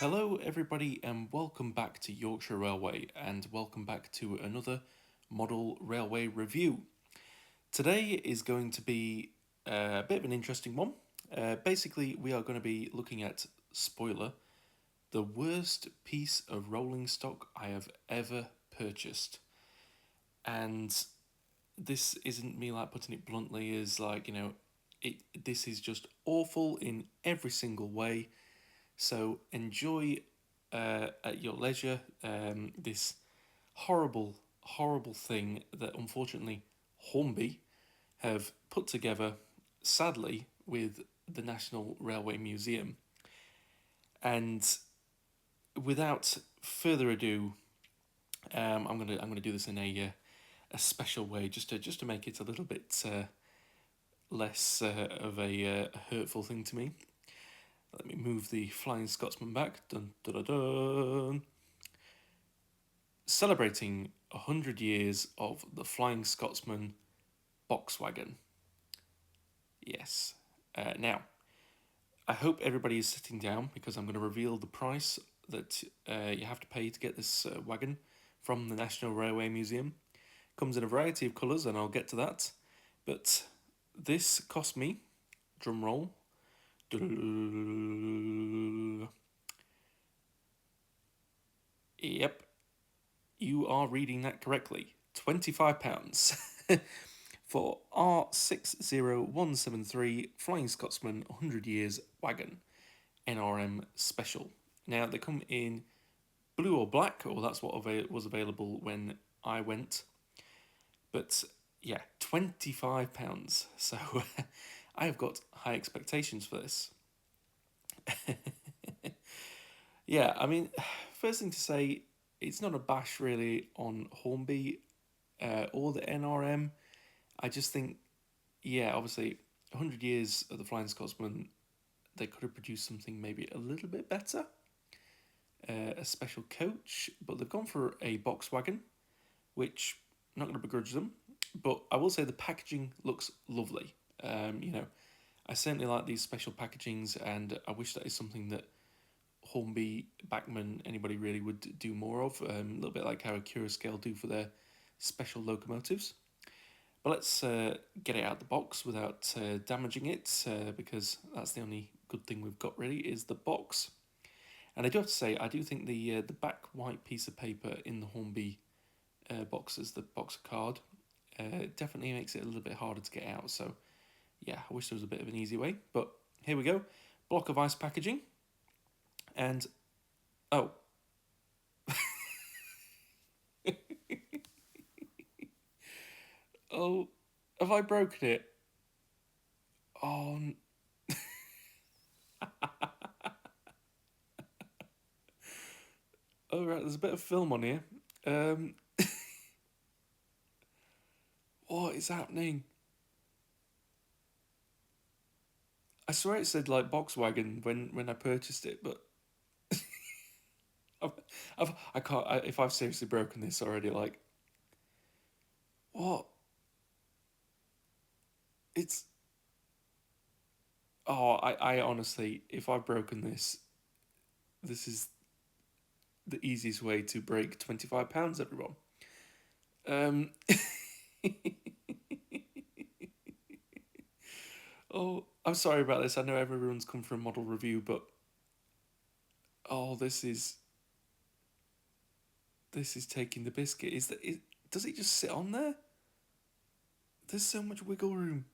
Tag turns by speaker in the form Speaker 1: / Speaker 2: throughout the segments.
Speaker 1: Hello, everybody, and welcome back to Yorkshire Railway, and welcome back to another model railway review. Today is going to be a bit of an interesting one. Basically, we are going to be looking at, spoiler, the worst piece of rolling stock I have ever purchased. And this isn't me like putting it bluntly, is like, this is just awful in every single way. So enjoy at your leisure this horrible, horrible thing that unfortunately Hornby have put together, sadly, with the National Railway Museum. And without further ado, I'm gonna do this in a special way, just to make it a little bit less of a hurtful thing to me. Let me move the Flying Scotsman back. Dun, dun, dun, dun. Celebrating 100 years of the Flying Scotsman box wagon. Yes. Now, I hope everybody is sitting down because I'm going to reveal the price that you have to pay to get this wagon from the National Railway Museum. Comes in a variety of colours, and I'll get to that. But this cost me, drum roll, yep, you are reading that correctly. £25 for R60173 Flying Scotsman 100 Years Wagon NRM Special. Now, they come in blue or black, or that's what was available when I went. But yeah, £25. So I have got high expectations for this. Yeah, I mean, first thing to say, it's not a bash really on Hornby or the NRM. I just think, yeah, obviously, 100 years of the Flying Scotsman, they could have produced something maybe a little bit better. A special coach, but they've gone for a box wagon, which I'm not going to begrudge them. But I will say the packaging looks lovely. I certainly like these special packagings, and I wish that is something that Hornby, Bachmann, anybody really would do more of. A little bit like how a Scale do for their special locomotives. But let's get it out the box without damaging it, because that's the only good thing we've got really is the box. And I do have to say, I do think the back white piece of paper in the Hornby boxes, the box card, definitely makes it a little bit harder to get out. So yeah, I wish there was a bit of an easy way. But here we go. Block of ice packaging. And oh, oh, have I broken it? Oh, oh right, there's a bit of film on here. Um, what is happening? I swear it said like Volkswagen when I purchased it, but I've, I can't. If I've seriously broken this already, like what? It's I honestly, if I've broken this, this is the easiest way to break £25, everyone. Um, oh, I'm sorry about this. I know everyone's come for a model review, but oh, this is taking the biscuit. Does it just sit on there? There's so much wiggle room.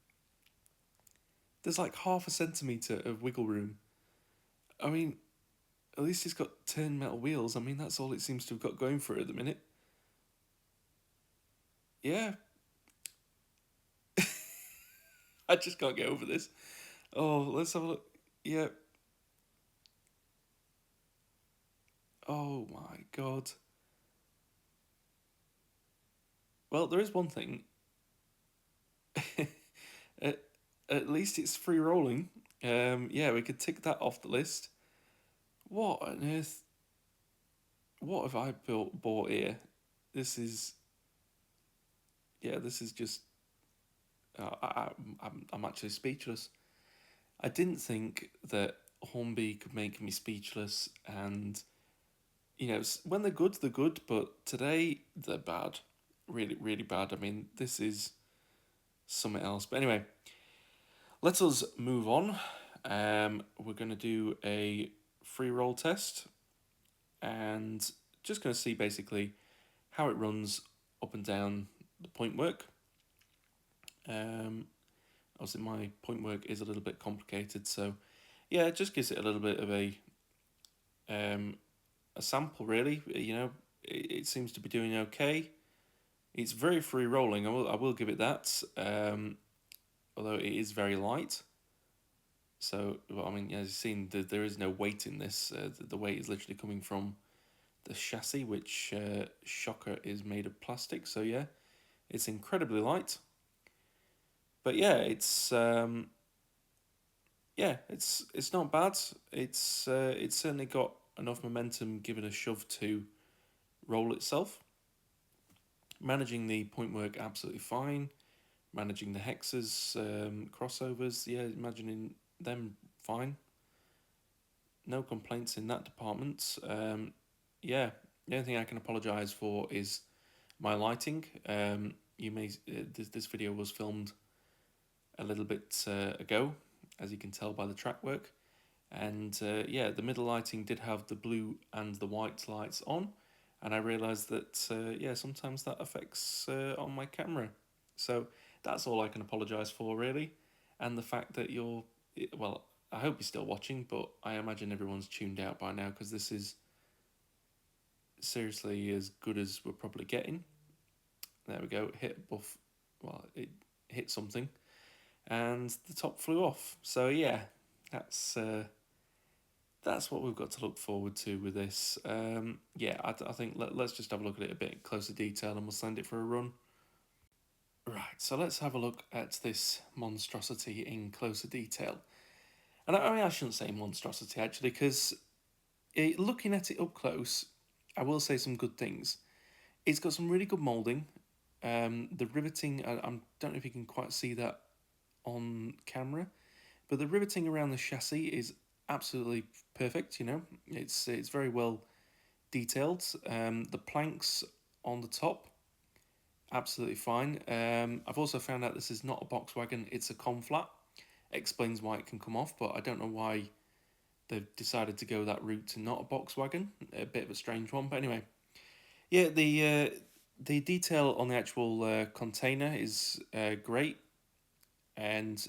Speaker 1: There's like half a centimetre of wiggle room. I mean, at least it's got 10 metal wheels. I mean, that's all it seems to have got going for it at the minute. Yeah, I just can't get over this. Oh, let's have a look. Yeah. Oh my god. Well, there is one thing. at, at least it's free rolling. Yeah, we could tick that off the list. What on earth? What have I bought here? This is, yeah, this is just. I'm actually speechless. I didn't think that Hornby could make me speechless, and when they're good, but today they're bad, really, really bad. I mean, this is something else. But anyway, let us move on. We're going to do a free roll test, and just going to see basically how it runs up and down the point work. Obviously, my point work is a little bit complicated, so yeah, it just gives it a little bit of um, a sample, really. It seems to be doing okay. It's very free rolling. I will give it that. Although it is very light. So, well, I mean, as you've seen, there is no weight in this. The weight is literally coming from the chassis, which shocker is made of plastic. So yeah, it's incredibly light. But yeah, it's not bad. It's certainly got enough momentum, given a shove to roll itself. Managing the point work absolutely fine. Managing the hexes, crossovers, yeah, imagining them fine. No complaints in that department. Yeah, the only thing I can apologise for is my lighting. This video was filmed a little bit ago, as you can tell by the track work, and yeah, the middle lighting did have the blue and the white lights on, and I realised that yeah, sometimes that affects on my camera. So that's all I can apologise for, really, and the fact that well, I hope you're still watching, but I imagine everyone's tuned out by now because this is seriously as good as we're probably getting. There we go, hit buff. Well, it hit something, and the top flew off. So yeah, that's that's what we've got to look forward to with this. Yeah, I think let's just have a look at it a bit in closer detail, and we'll send it for a run. Right, so let's have a look at this monstrosity in closer detail. And I mean, I shouldn't say monstrosity actually, because looking at it up close, I will say some good things. It's got some really good moulding. The riveting, I don't know if you can quite see that on camera, but the riveting around the chassis is absolutely perfect. It's very well detailed. The planks on the top, absolutely fine. I've also found out this is not a box wagon; it's a conflat. Explains why it can come off, but I don't know why they've decided to go that route to not a box wagon. A bit of a strange one, but anyway. Yeah, the detail on the actual container is great, and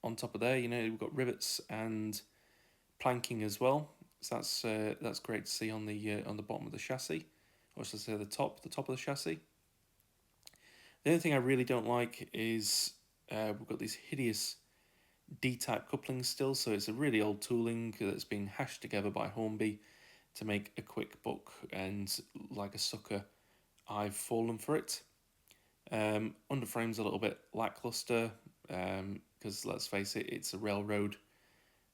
Speaker 1: on top of there, we've got rivets and planking as well. So that's great to see on the bottom of the chassis, or should I say the top of the chassis. The only thing I really don't like is we've got these hideous D-type couplings still, so it's a really old tooling that's been hashed together by Hornby to make a quick buck, and like a sucker, I've fallen for it. Underframe's a little bit lackluster, because let's face it, it's a railroad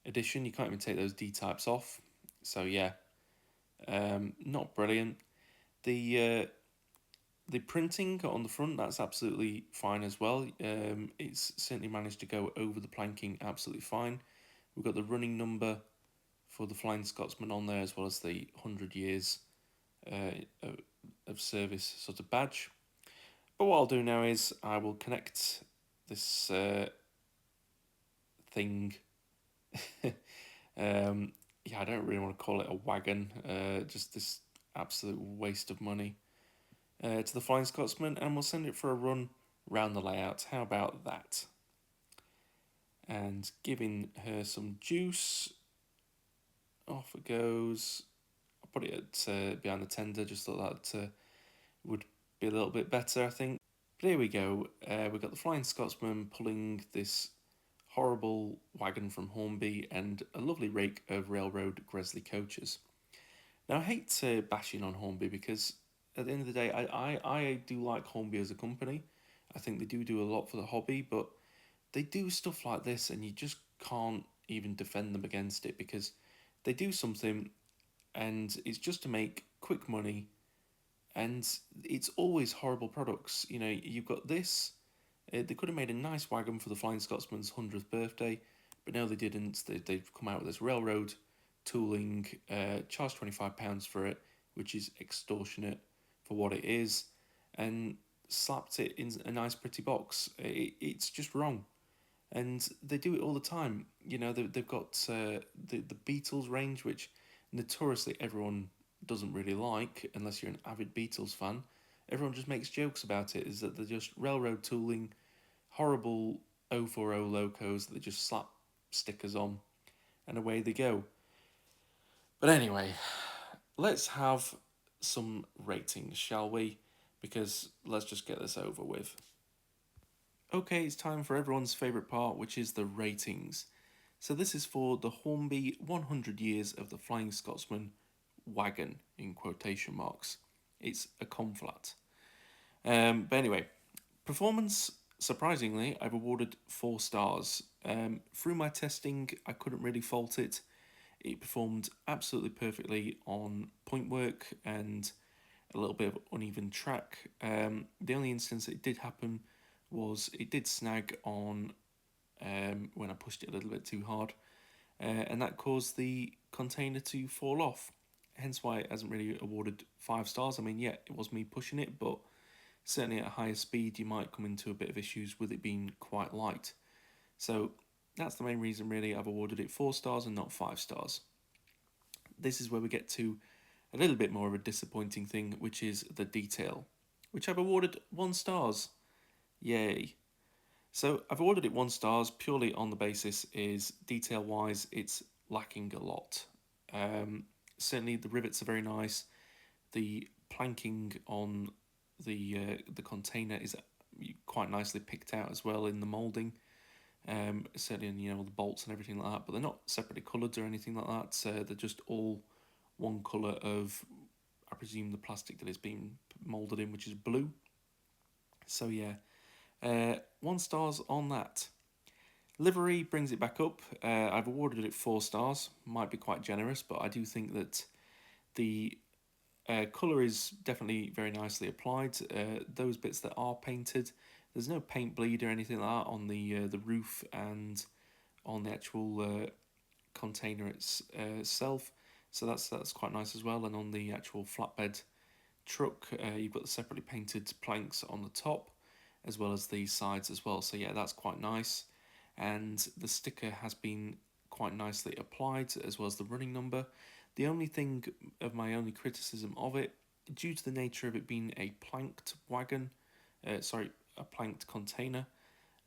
Speaker 1: edition. You can't even take those D-types off. So yeah, not brilliant. The printing on the front, that's absolutely fine as well. It's certainly managed to go over the planking absolutely fine. We've got the running number for the Flying Scotsman on there, as well as the 100 years of service sort of badge. But what I'll do now is I will connect this thing. Yeah, I don't really want to call it a wagon. Just this absolute waste of money. To the Flying Scotsman, and we'll send it for a run round the layout. How about that? And giving her some juice. Off it goes. I'll put it at behind the tender. Just thought that would be a little bit better, I think. But here we go. We've got the Flying Scotsman pulling this horrible wagon from Hornby and a lovely rake of railroad Gresley coaches. Now, I hate bashing on Hornby because at the end of the day, I do like Hornby as a company. I think they do a lot for the hobby, but they do stuff like this and you just can't even defend them against it, because they do something and it's just to make quick money, and it's always horrible products. You've got this. They could have made a nice wagon for the Flying Scotsman's 100th birthday, But no, they didn't. They've come out with this railroad tooling, charged £25 for it, which is extortionate for what it is, and slapped it in a nice pretty box. It's just wrong. And they do it all the time. You know, they've got the Beatles range, which notoriously everyone doesn't really like unless you're an avid Beatles fan. Everyone just makes jokes about it, is that they're just railroad tooling, horrible 040 locos that they just slap stickers on, and away they go. But anyway, let's have some ratings, shall we? Because let's just get this over with. Okay, it's time for everyone's favourite part, which is the ratings. So this is for the Hornby 100 Years of the Flying Scotsman wagon, in quotation marks. It's a conflat. But anyway, performance, surprisingly, I've awarded 4 stars. Through my testing, I couldn't really fault it. It performed absolutely perfectly on point work and a little bit of uneven track. The only instance it did happen was it did snag on when I pushed it a little bit too hard, and that caused the container to fall off. Hence why it hasn't really awarded 5 stars. I mean, yeah, it was me pushing it, but certainly at a higher speed, you might come into a bit of issues with it being quite light. So that's the main reason, really, I've awarded it 4 stars and not 5 stars. This is where we get to a little bit more of a disappointing thing, which is the detail, which I've awarded 1 stars. Yay. So I've awarded it 1 stars purely on the basis is detail wise it's lacking a lot. Certainly the rivets are very nice. The planking on the container is quite nicely picked out as well in the moulding. Certainly in, you know, the bolts and everything like that, but they're not separately coloured or anything like that. They're just all one colour of, I presume, the plastic that is being moulded in, which is blue. So yeah, 1 stars on that. Livery brings it back up. I've awarded it 4 stars. Might be quite generous, but I do think that the colour is definitely very nicely applied. Those bits that are painted, there's no paint bleed or anything like that on the roof and on the actual container itself. So that's quite nice as well. And on the actual flatbed truck, you've got the separately painted planks on the top as well as the sides as well. So yeah, that's quite nice. And the sticker has been quite nicely applied as well as the running number. The only thing of my only criticism of it, due to the nature of it being a planked wagon, a planked container,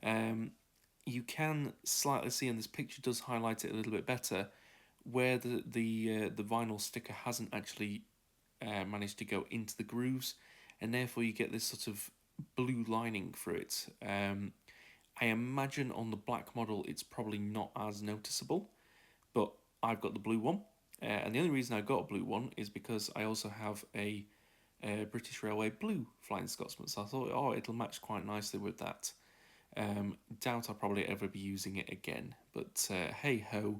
Speaker 1: you can slightly see, and this picture does highlight it a little bit better, where the vinyl sticker hasn't actually managed to go into the grooves, and therefore you get this sort of blue lining through it. I imagine on the black model it's probably not as noticeable, but I've got the blue one, and the only reason I got a blue one is because I also have a British Railway blue Flying Scotsman, so I thought, oh, it'll match quite nicely with that. Doubt I'll probably ever be using it again, but hey ho.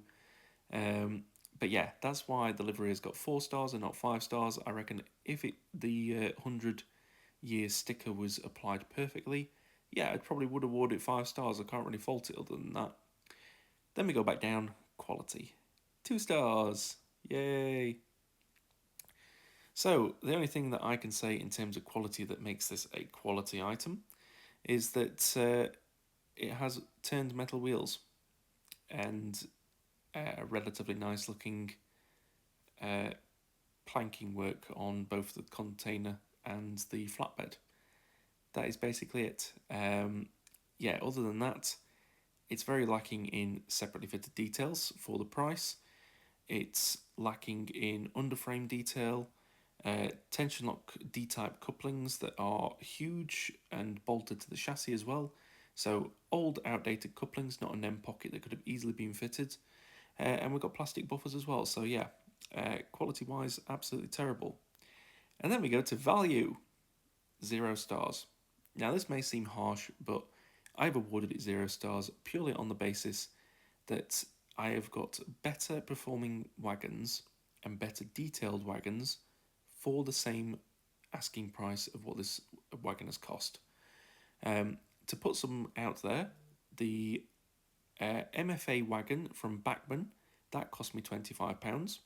Speaker 1: But yeah, that's why the livery has got 4 stars and not 5 stars. I reckon if the 100-year sticker was applied perfectly, yeah, I probably would award it 5 stars. I can't really fault it other than that. Then we go back down, quality. 2 stars, yay. So the only thing that I can say in terms of quality that makes this a quality item is that it has turned metal wheels and relatively nice looking planking work on both the container and the flatbed. That is basically it. Yeah, other than that, it's very lacking in separately fitted details for the price. It's lacking in underframe detail, tension lock D-type couplings that are huge and bolted to the chassis as well. So old outdated couplings, not an NRM pocket that could have easily been fitted. And we've got plastic buffers as well. So yeah, quality wise, absolutely terrible. And then we go to value, 0 stars. Now this may seem harsh, but I've awarded it 0 stars purely on the basis that I have got better performing wagons and better detailed wagons for the same asking price of what this wagon has cost. To put some out there, the MFA wagon from Bachmann, that cost me £25.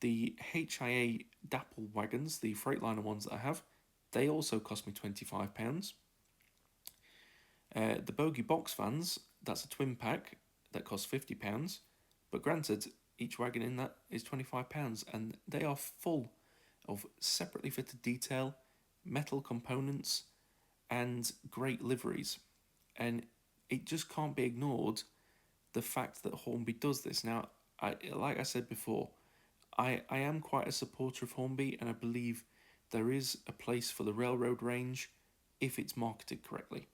Speaker 1: The HIA Dapple wagons, the Freightliner ones that I have, they also cost me £25. The Bogey box fans, that's a twin pack, that costs £50. But granted, each wagon in that is £25, and they are full of separately fitted detail, metal components, and great liveries. And it just can't be ignored the fact that Hornby does this. Now, like I said before, I am quite a supporter of Hornby, and I believe there is a place for the railroad range if it's marketed correctly.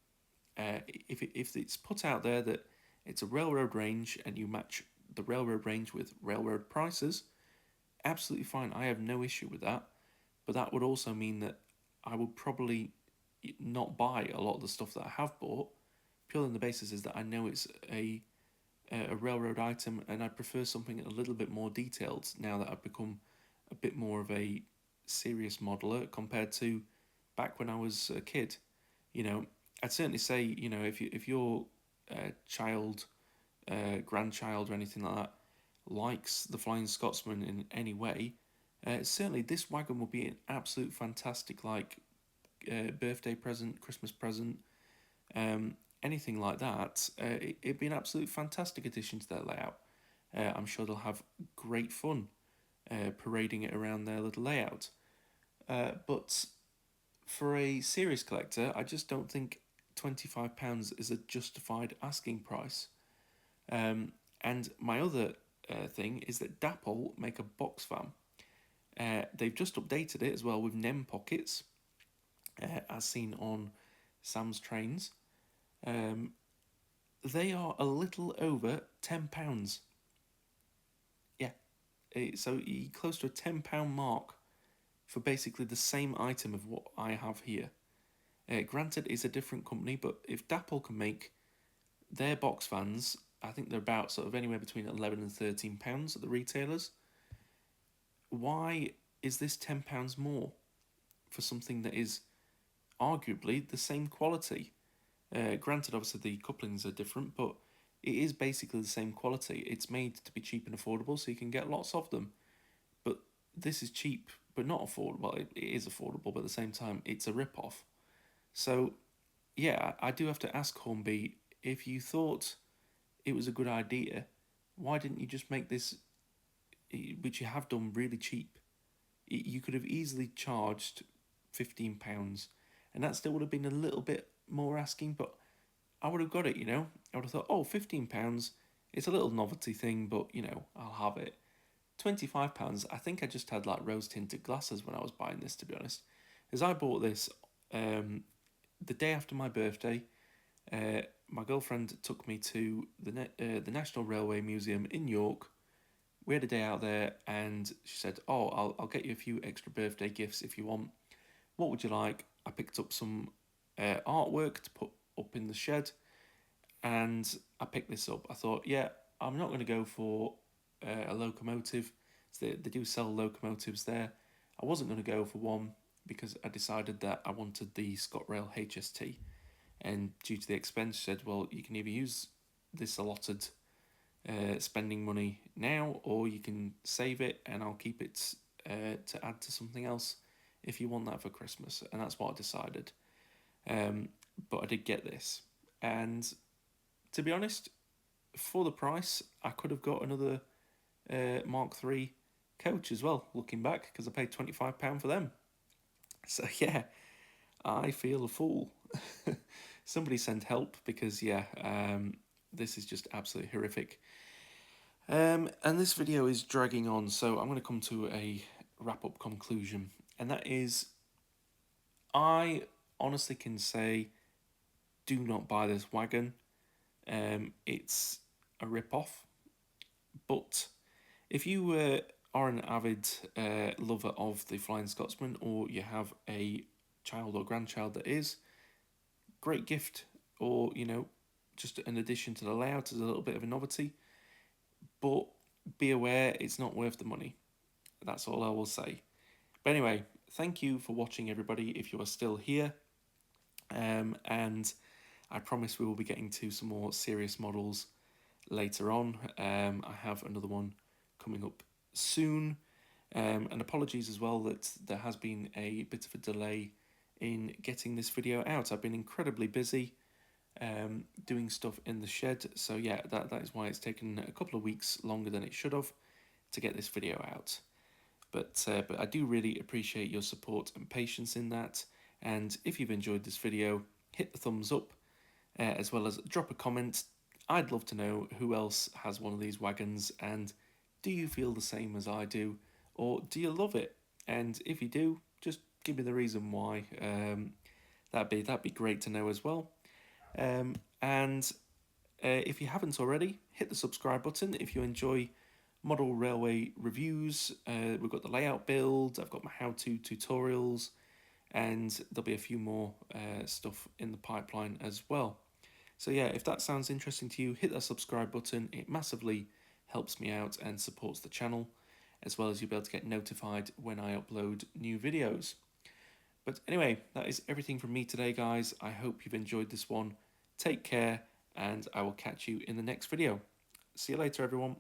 Speaker 1: If it's put out there that it's a railroad range and you match the railroad range with railroad prices, absolutely fine. I have no issue with that. But that would also mean that I would probably not buy a lot of the stuff that I have bought, purely on the basis is that I know it's a railroad item, and I prefer something a little bit more detailed now that I've become a bit more of a serious modeler compared to back when I was a kid. You know, I'd certainly say, you know, if your child, grandchild, or anything like that likes the Flying Scotsman in any way, certainly this wagon will be an absolute fantastic birthday present, Christmas present, anything like that. It'd be an absolute fantastic addition to their layout. I'm sure they'll have great fun parading it around their little layout. But for a serious collector, I just don't think £25 is a justified asking price. And my other thing is that Dapple make a box fan. They've just updated it as well with NEM pockets, as seen on Sam's trains. They are a little over £10. Yeah, so you're close to a £10 mark for basically the same item of what I have here. Granted, it's a different company, but if Dapple can make their box fans, I think they're about sort of anywhere between £11 and £13 at the retailers. Why is this £10 more for something that is arguably the same quality? Granted, obviously the couplings are different, but it is basically the same quality. It's made to be cheap and affordable, so you can get lots of them. But this is cheap, but not affordable. It is affordable, but at the same time, it's a rip-off. So, yeah, I do have to ask Hornby, if you thought it was a good idea, why didn't you just make this, which you have done, really cheap? You could have easily charged £15, and that still would have been a little bit more asking, but I would have got it, you know? I would have thought, oh, £15, it's a little novelty thing, but, you know, I'll have it. £25, I think I just had like rose tinted glasses when I was buying this, to be honest. As I bought this the day after my birthday, my girlfriend took me to the National Railway Museum in York. We had a day out there, and she said, oh, I'll get you a few extra birthday gifts if you want. What would you like? I picked up some artwork to put up in the shed, and I picked this up. I thought, yeah, I'm not going to go for a locomotive. So they do sell locomotives there. I wasn't going to go for one because I decided that I wanted the ScotRail HST. And due to the expense, said, well, you can either use this allotted spending money now, or you can save it and I'll keep it to add to something else if you want that for Christmas. And that's what I decided. But I did get this. And to be honest, for the price, I could have got another Mark III coach as well, looking back, because I paid £25 for them. So yeah, I feel a fool. Somebody send help, because yeah, this is just absolutely horrific. And this video is dragging on, so I'm going to come to a wrap-up conclusion. And that is, I honestly can say, do not buy this wagon. It's a rip-off. But if you are an avid lover of the Flying Scotsman, or you have a child or grandchild that is, great gift, or, you know, just an addition to the layout as a little bit of a novelty. But be aware, it's not worth the money. That's all I will say. But anyway, thank you for watching, everybody, if you are still here. And I promise we will be getting to some more serious models later on. I have another one coming up soon. And apologies as well that there has been a bit of a delay in getting this video out. I've been incredibly busy doing stuff in the shed, so yeah, that is why it's taken a couple of weeks longer than it should have to get this video out. But I do really appreciate your support and patience in that, and if you've enjoyed this video, hit the thumbs up, as well as drop a comment. I'd love to know who else has one of these wagons, and do you feel the same as I do, or do you love it? And if you do, just give me the reason why. That'd be great to know as well. And if you haven't already, hit the subscribe button if you enjoy model railway reviews. We've got the layout build, I've got my how-to tutorials, and there'll be a few more stuff in the pipeline as well. So yeah, if that sounds interesting to you, hit that subscribe button. It massively helps me out and supports the channel, as well as you'll be able to get notified when I upload new videos. But anyway, that is everything from me today, guys. I hope you've enjoyed this one. Take care, and I will catch you in the next video. See you later, everyone.